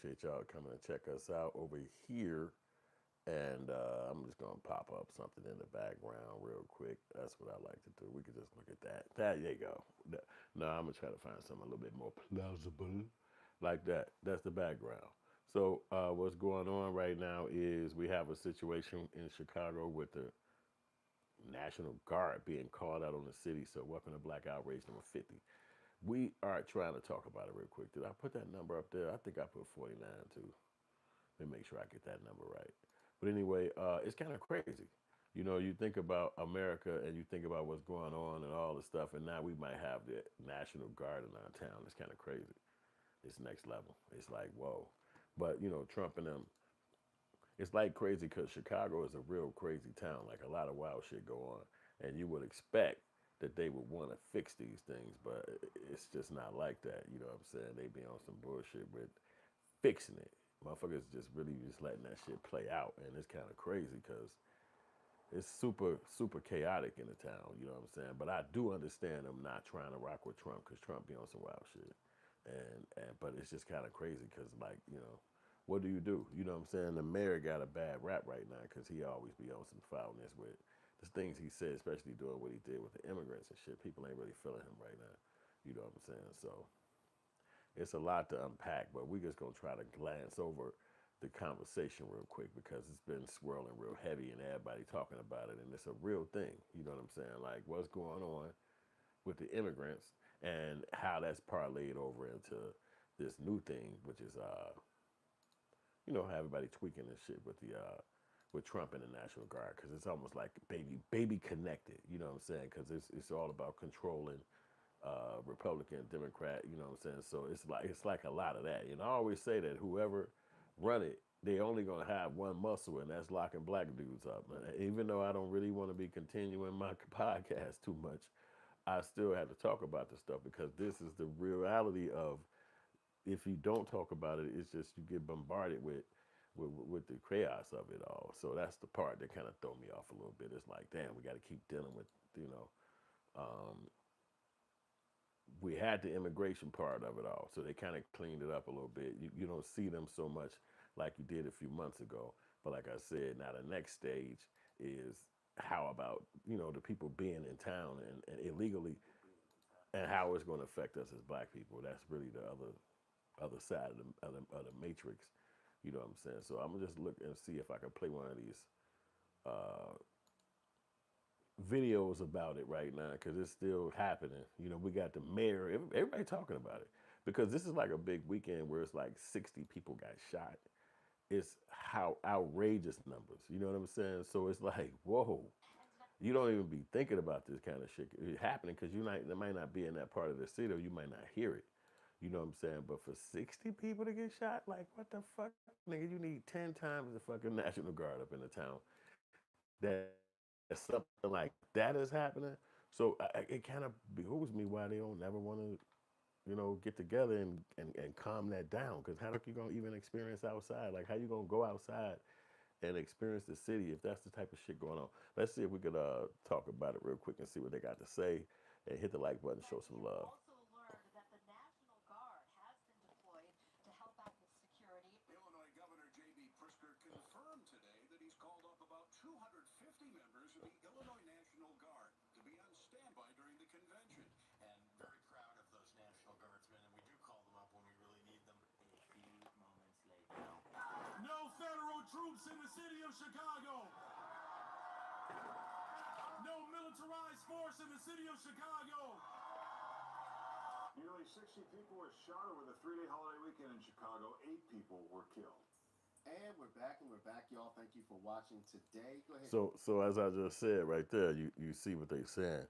appreciate y'all coming to check us out over here. And I'm just gonna pop up something in the background real quick. That's what I like to do. We could just look at that. There you go. No, I'm gonna try to find something a little bit more plausible, like that. That's the background. So what's going on right now is we have a situation in Chicago with the National Guard being called out on the city. So welcome to Black Outrage number 50. We are trying to talk about it real quick. Did I put that number up there? I think I put 49 too. Let me make sure I get that number right. But anyway, it's kind of crazy. You know, you think about America and you think about what's going on and all the stuff, and now we might have the National Guard in our town. It's kind of crazy. It's next level. It's like, whoa. But, you know, Trump and them, it's like crazy because Chicago is a real crazy town. Like a lot of wild shit go on. And you would expect that they would want to fix these things, but it's just not like that. You know what I'm saying? They be on some bullshit with fixing it. Motherfuckers just really just letting that shit play out, and it's kind of crazy because it's super chaotic in the town. You know what I'm saying? But I do understand them not trying to rock with Trump because Trump be on some wild shit, and but it's just kind of crazy because like you know, what do? You know what I'm saying? The mayor got a bad rap right now because he always be on some foulness with the things he said, especially doing what he did with the immigrants and shit. People ain't really feeling him right now. You know what I'm saying? So it's a lot to unpack, but we're just gonna try to glance over the conversation real quick because it's been swirling real heavy and everybody talking about it, and it's a real thing. You know what I'm saying? Like what's going on with the immigrants and how that's parlayed over into this new thing, which is you know, how everybody tweaking and shit with Trump and the National Guard because it's almost like baby connected. You know what I'm saying? Because it's all about controlling Republican, Democrat, you know what I'm saying? So it's like a lot of that. And I always say that whoever run it, they only gonna have one muscle, and that's locking black dudes up. Even though I don't really want to be continuing my podcast too much, I still have to talk about this stuff because this is the reality of if you don't talk about it, it's just you get bombarded with the chaos of it all. So that's the part that kind of throw me off a little bit. It's like, damn, we got to keep dealing with, you know, um, we had the immigration part of it all, so they kind of cleaned it up a little bit. You don't see them so much like you did a few months ago. But like I said, now the next stage is how about you know the people being in town and illegally, and how it's going to affect us as black people. That's really the other side of the matrix. You know what I'm saying? So I'm gonna just look and see if I can play one of these uh, videos about it right now because it's still happening. You know, we got the mayor, everybody talking about it because this is like a big weekend where it's like 60 people got shot. It's how outrageous numbers. You know what I'm saying? So it's like, whoa, you don't even be thinking about this kind of shit happening because that might not be in that part of the city or you might not hear it. You know what I'm saying? But for 60 people to get shot, like what the fuck, nigga? You need 10 times the fucking National Guard up in the town. That something like that is happening. So it kind of behooves me why they don't never want to, you know, get together and calm that down. Because how the fuck you gonna even experience outside? Like how you gonna go outside and experience the city if that's the type of shit going on? Let's see if we could talk about it real quick and see what they got to say and hit the like button, show some love. Illinois Governor J.B. Pritzker confirmed today that he's called up about 250 members of the Illinois National Guard to be on standby during the convention. And very proud of those National Guardsmen, and we do call them up when we really need them. A few moments later. No federal troops in the city of Chicago. No militarized force in the city of Chicago. Nearly 60 people were shot over the three-day holiday weekend in Chicago. 8 people were killed. And we're back, y'all. Thank you for watching today. Go ahead. So as I just said right there, you see what they saying.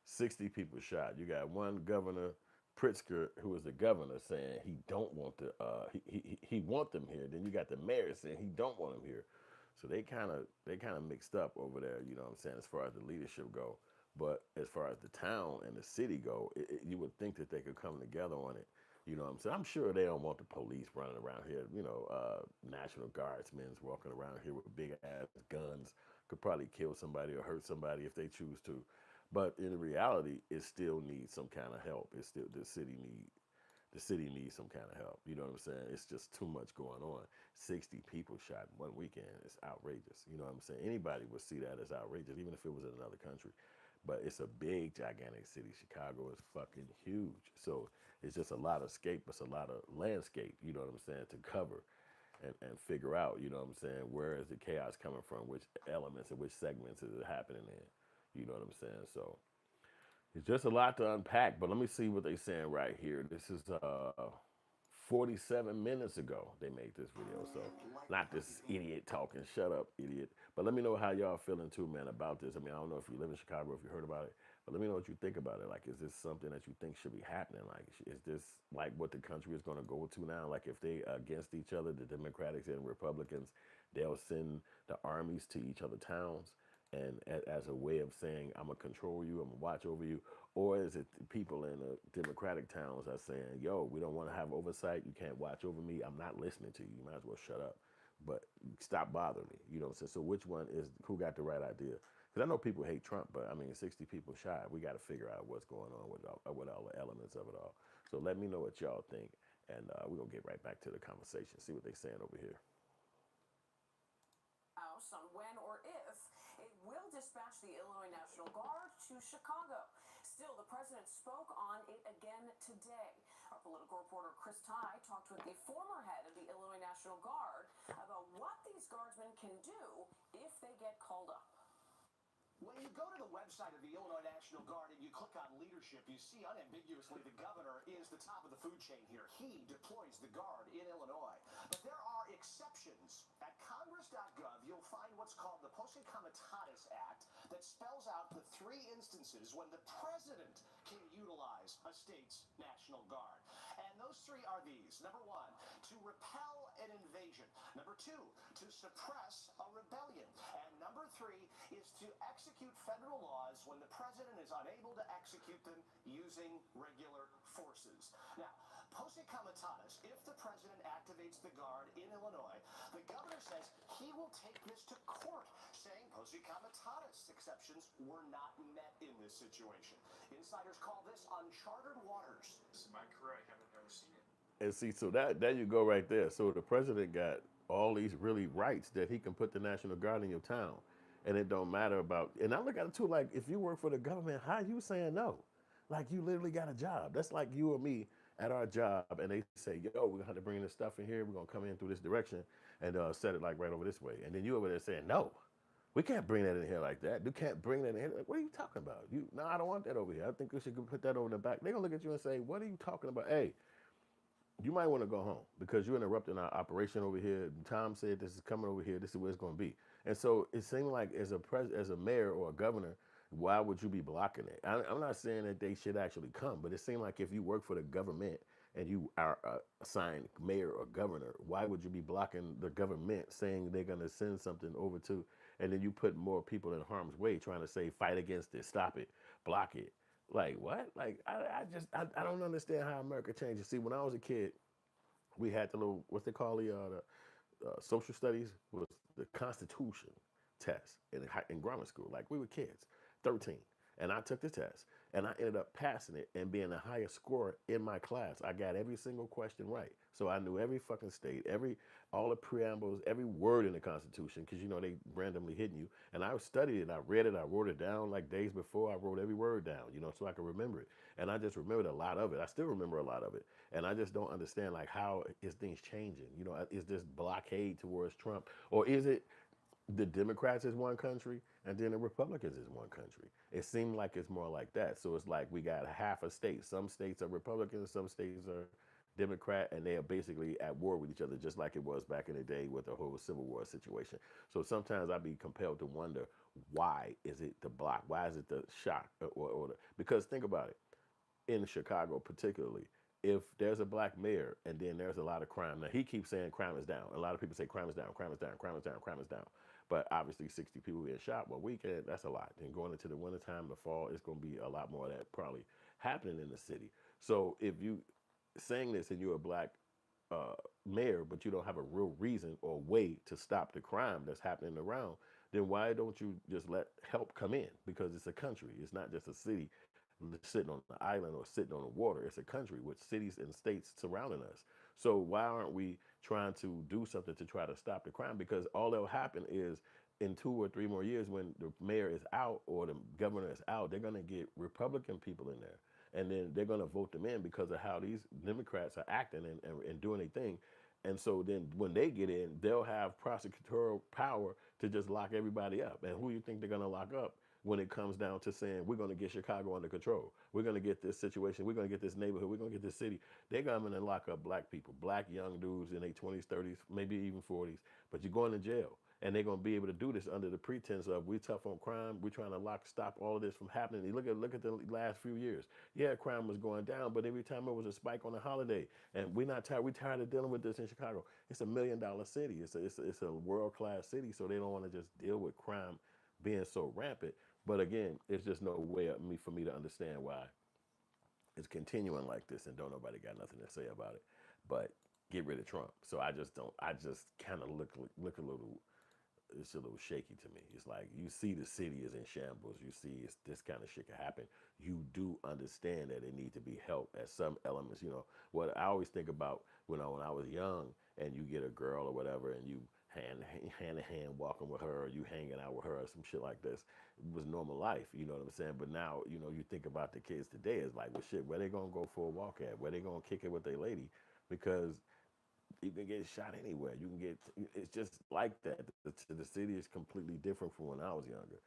60 people shot. You got one governor, Pritzker, who is the governor, saying he don't want the he want them here. Then you got the mayor saying he don't want them here. So they kind of mixed up over there. You know what I'm saying? As far as the leadership go, but as far as the town and the city go, you would think that they could come together on it. You know what I'm saying? I'm sure they don't want the police running around here. You know, National Guardsmen's walking around here with big ass guns could probably kill somebody or hurt somebody if they choose to. But in reality, it still needs some kind of help. It's still the city need the city needs some kind of help. You know what I'm saying? It's just too much going on. 60 people shot in one weekend. It's outrageous. You know what I'm saying? Anybody would see that as outrageous, even if it was in another country. But it's a big, gigantic city. Chicago is fucking huge. So it's just a lot of scape. It's a lot of landscape, you know what I'm saying, to cover and figure out, you know what I'm saying, where is the chaos coming from, which elements and which segments is it happening in, you know what I'm saying? So it's just a lot to unpack, but let me see what they're saying right here. This is 47 minutes ago they made this video, so not this idiot talking. Shut up, idiot. But let me know how y'all feeling too, man, about this. I mean, I don't know if you live in Chicago, if you heard about it, but let me know what you think about it. Like, is this something that you think should be happening? Like, is this like what the country is going to go to now? Like, if they against each other, the Democrats and Republicans, they'll send the armies to each other towns and as a way of saying, I'm gonna control you, I'm gonna watch over you, or is it people in the Democratic towns are saying, yo, we don't want to have oversight, you can't watch over me, I'm not listening to you, you might as well shut up, but stop bothering me, you know what I'm saying? So which one is, who got the right idea? Because I know people hate Trump, but I mean, 60 people shot, we got to figure out what's going on with all the elements of it all. So let me know what y'all think, and we're gonna get right back to the conversation, see what they're saying over here. House on when or if it will dispatch the Illinois National Guard to Chicago. Still, the president spoke on it again today. Our political reporter Chris Ty talked with the former head of the Illinois National Guard about what these guardsmen can do if they get called up. When you go to the website of the Illinois National Guard and you click on leadership, you see unambiguously the governor is the top of the food chain here. He deploys the Guard in Illinois. But there are exceptions. At congress.gov, you'll find what's called the Posse Comitatus Act that spells out the 3 instances when the president can utilize a state's National Guard. And those 3 are these. Number 1, to repel an invasion. Number 2, to suppress a rebellion. And number 3 is to execute federal laws when the president is unable to execute them using regular forces. Now, posse comitatus, if the president activates the Guard in Illinois, the governor says he will take this to court, saying posse comitatus exceptions were not met in this situation. Insiders call this uncharted waters. In my career, I haven't ever seen it. And see, so that there you go right there. So the president got all these really rights that he can put the National Guard in your town. And it don't matter about, and I look at it too, like if you work for the government, how you saying no? Like you literally got a job. That's like you or me at our job and they say, yo, we're gonna have to bring this stuff in here. We're gonna come in through this direction and set it like right over this way. And then you over there saying, no, we can't bring that in here like that. You can't bring that in here. Like, what are you talking about? No, I don't want that over here. I think we should put that over in the back. They're gonna look at you and say, what are you talking about? Hey, you might want to go home because you're interrupting our operation over here. Tom said this is coming over here. This is where it's going to be. And so it seemed like as a mayor or a governor, why would you be blocking it? I'm not saying that they should actually come, but it seemed like if you work for the government and you are assigned mayor or governor, why would you be blocking the government saying they're going to send something over to, and then you put more people in harm's way trying to say, fight against it, stop it, block it. Like what? Like I don't understand how America changes. See, when I was a kid, we had the little what's they call the social studies was the Constitution test in grammar school. Like we were kids, 13, and I took the test and I ended up passing it and being the highest scorer in my class. I got every single question right, so I knew every fucking state, all the preambles, every word in the Constitution, because you know they randomly hitting you. And I studied it, I read it, I wrote it down like days before. I wrote every word down, you know, so I could remember it. And I just remembered a lot of it. I still remember a lot of it. And I just don't understand like how is things changing? You know, is this blockade towards Trump, or is it the Democrats is one country and then the Republicans is one country? It seemed like it's more like that. So it's like we got half a state. Some states are Republicans, some states are Democrat, and they are basically at war with each other, just like it was back in the day with the whole Civil War situation. So sometimes I'd be compelled to wonder, why is it the block? Why is it the shock? Because think about it, in Chicago particularly, if there's a black mayor and then there's a lot of crime, now he keeps saying crime is down. A lot of people say crime is down, crime is down, crime is down, crime is down. But obviously 60 people being shot one weekend, that's a lot. And going into the wintertime, the fall, it's going to be a lot more of that probably happening in the city. So if you saying this and you're a black mayor, but you don't have a real reason or way to stop the crime that's happening around, then why don't you just let help come in? Because it's a country. It's not just a city sitting on the island or sitting on the water. It's a country with cities and states surrounding us. So why aren't we trying to do something to try to stop the crime? Because all that'll happen is in 2 or 3 more years, when the mayor is out or the governor is out, they're going to get Republican people in there. And then they're going to vote them in because of how these Democrats are acting and doing their thing. And so then when they get in, they'll have prosecutorial power to just lock everybody up. And who you think they're going to lock up when it comes down to saying, we're going to get Chicago under control? We're going to get this situation. We're going to get this neighborhood. We're going to get this city. They're coming and lock up black people, black young dudes in their 20s, 30s, maybe even 40s. But you're going to jail. And they're going to be able to do this under the pretense of we're tough on crime. We're trying to stop all of this from happening. You look at the last few years. Yeah, crime was going down, but every time it was a spike on a holiday. And we're not tired. We're tired of dealing with this in Chicago. It's $1 million city. It's a world-class city, so they don't want to just deal with crime being so rampant. But again, it's just no way for me to understand why it's continuing like this and don't nobody got nothing to say about it. But get rid of Trump. So I just kind of look a little. It's a little shaky to me. It's like you see the city is in shambles. You see this kind of shit can happen. You do understand that it need to be helped at some elements. You know what I always think about when I was young and you get a girl or whatever and you hand to hand walking with her or you hanging out with her or some shit like this. It was normal life. You know what I'm saying? But now you think about the kids today. It's like, well, shit, where they gonna go for a walk at? Where they gonna kick it with their lady? Because you can get shot anywhere. You can get. It's just like that. The city is completely different from when I was younger.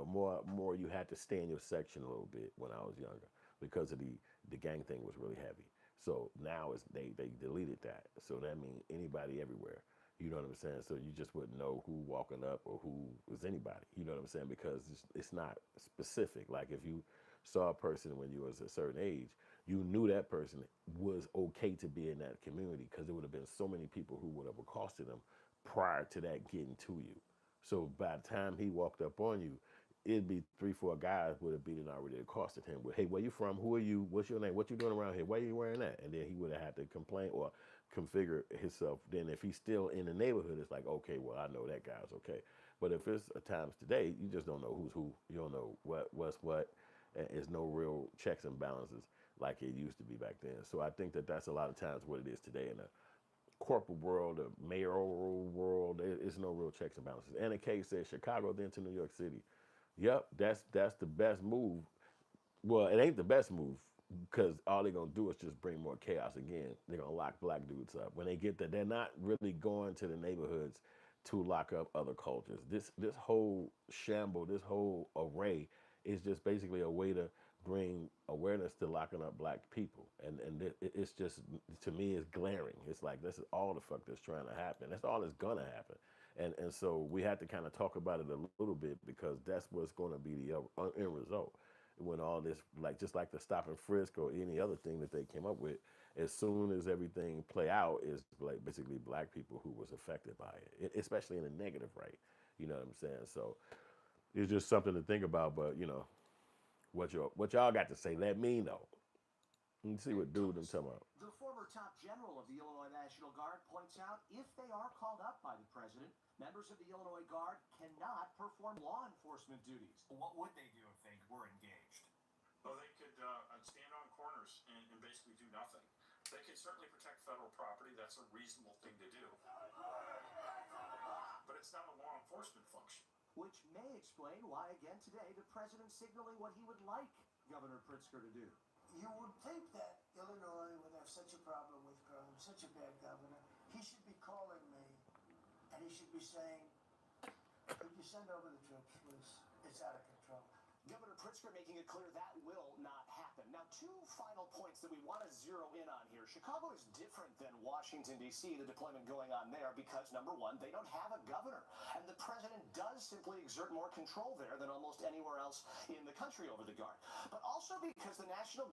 More you had to stay in your section a little bit when I was younger because of the gang thing was really heavy. So now they deleted that. So that means anybody everywhere. You know what I'm saying? So you just wouldn't know who walking up or who was anybody. You know what I'm saying? Because it's not specific. Like if you saw a person when you was a certain age, you knew that person was okay to be in that community because there would have been so many people who would have accosted him prior to that getting to you. So by the time he walked up on you, it'd be 3, 4 guys would have beaten already accosted him with, "Hey, where you from? Who are you? What's your name? What you doing around here? Why are you wearing that?" And then he would have had to complain or configure himself. Then if he's still in the neighborhood, it's like, okay, well, I know that guy's okay. But if it's times today, you just don't know who's who. You don't know what's what. And there's no real checks and balances like it used to be back then. So I think that's a lot of times what it is today in the corporate world, the mayoral world. There's no real checks and balances. And the case says Chicago, then to New York City. Yep, that's the best move. Well, it ain't the best move because all they're gonna do is just bring more chaos again. They're gonna lock black dudes up. When they get there, they're not really going to the neighborhoods to lock up other cultures. This whole shamble, this whole array is just basically a way to bring awareness to locking up black people. And it's just, to me, it's glaring. It's like this is all the fuck that's trying to happen. That's all that's gonna happen. And so we had to kind of talk about it a little bit because that's what's going to be the end result when all this, like just like the stop and frisk or any other thing that they came up with, as soon as everything play out, is like basically black people who was affected by it, especially in a negative right. You know what I'm saying? So it's just something to think about. But what y'all got to say? Let me know. Let me see what dude I'm talking about. The former top general of the Illinois National Guard points out if they are called up by the president, members of the Illinois Guard cannot perform law enforcement duties. What would they do if they were engaged? Well, they could stand on corners and basically do nothing. They could certainly protect federal property. That's a reasonable thing to do. But it's not a law enforcement function. Which may explain why, again today, the president's signaling what he would like Governor Pritzker to do. You would think that Illinois would have such a problem with crime, such a bad governor. He should be calling me, and he should be saying, "Could you send over the troops, please? It's out of control." Governor Pritzker making it clear that will not happen. Now, 2 final points that we want to zero in on here. Chicago is different than Washington, D.C., the deployment going on there, because, number one, they don't have a governor. And the president does simply exert more control there than almost anywhere else in the country over the Guard. But also because the National